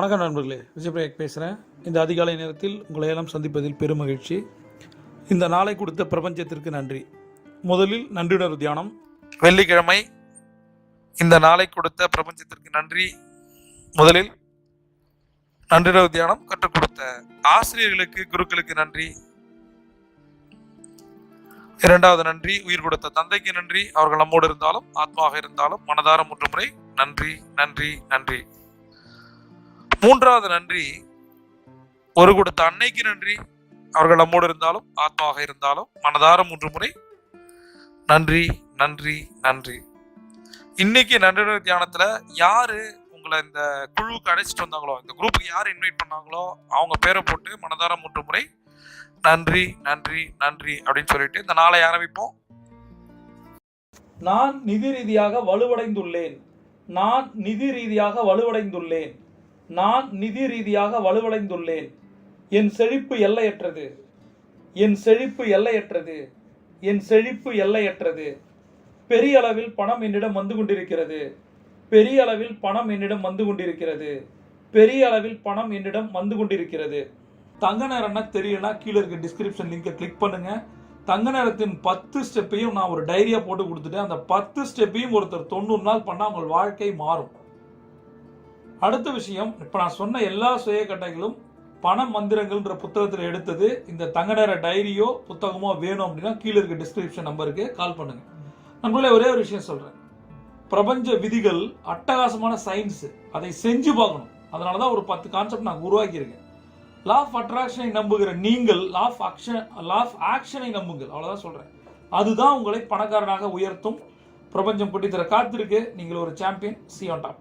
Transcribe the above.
வணக்கம் நண்பர்களே, விஜயபிரேக் பேசுகிறேன். இந்த அதிகாலை நேரத்தில் உங்களை எல்லாம் சந்திப்பதில் பெரும் மகிழ்ச்சி. இந்த நாளை கொடுத்த பிரபஞ்சத்திற்கு நன்றி. முதலில் நன்றியுணர்வு தியானம். வெள்ளிக்கிழமை இந்த நாளை கொடுத்த பிரபஞ்சத்திற்கு நன்றி. முதலில் நன்றியுணர்வு தியானம் கற்றுக் கொடுத்த ஆசிரியர்களுக்கு, குருக்களுக்கு நன்றி. இரண்டாவது நன்றி உயிர் கொடுத்த தந்தைக்கு நன்றி. அவர்கள் நம்மோடு இருந்தாலும் ஆத்மாவாக இருந்தாலும் மனதார 3 முறை நன்றி நன்றி நன்றி. மூன்றாவது நன்றி ஒரு கொடுத்த அன்னைக்கு நன்றி. அவர்கள் நம்மோடு இருந்தாலும் ஆத்மாவாக இருந்தாலும் மனதார 3 முறை நன்றி நன்றி நன்றி. இன்னைக்கு நன்றி தியானத்துல யாரு உங்களை இந்த குழுவுக்கு அழைச்சிட்டு வந்தாங்களோ, இந்த குரூப்புக்கு யார் இன்வைட் பண்ணாங்களோ அவங்க பேரை போட்டு மனதார 3 முறை நன்றி நன்றி நன்றி அப்படின்னு சொல்லிட்டு இந்த நாளை ஆரம்பிப்போம். நான் நிதி ரீதியாக வலுவடைந்துள்ளேன். நான் நிதி ரீதியாக வலுவடைந்துள்ளேன். நான் நிதி ரீதியாக வலுவடைந்துள்ளேன். என் செழிப்பு எல்லையற்றது. என் செழிப்பு எல்லையற்றது. என் செழிப்பு எல்லையற்றது. பெரிய அளவில் பணம் என்னிடம் வந்து கொண்டிருக்கிறது. பெரிய அளவில் பணம் என்னிடம் வந்து கொண்டிருக்கிறது. பெரிய அளவில் பணம் என்னிடம் வந்து கொண்டிருக்கிறது. தங்க நேரம்னா தெரியலனா கீழே இருக்க டிஸ்கிரிப்ஷன் லிங்கை கிளிக் பண்ணுங்க. தங்க நேரத்தின் 10 ஸ்டெப்பையும் நான் ஒரு டைரியா போட்டு கொடுத்துட்டேன். அந்த 10 ஸ்டெப்பையும் ஒருத்தர் 90 நாள் பண்ணால் உங்கள் வாழ்க்கை மாறும். அடுத்த விஷயம், இப்போ நான் சொன்ன எல்லா சுய கட்டைகளும் பண மந்திரங்கள்ன்ற புத்தகத்தில் எடுத்தது. இந்த தங்க நேர டைரியோ புத்தகமோ வேணும் அப்படின்னா கீழே இருக்க டிஸ்கிரிப்ஷன் நம்பருக்கு கால் பண்ணுங்க. நம்மளே ஒரே ஒரு விஷயம் சொல்றேன். பிரபஞ்ச விதிகள் அட்டகாசமான சயின்ஸ், அதை செஞ்சு பார்க்கணும். அதனால தான் ஒரு 10 கான்செப்ட் நான் உருவாக்கியிருக்கேன். லா ஆஃப் அட்ராக்ஷனை நம்புகிற நீங்கள் லா ஆஃப் ஆக்ஷனை நம்புங்கள். அவ்வளோதான் சொல்றேன். அதுதான் உங்களை பணக்காரனாக உயர்த்தும். பிரபஞ்சம் கொட்டித்தர காத்திருக்கு. நீங்கள் ஒரு champion. See you on top.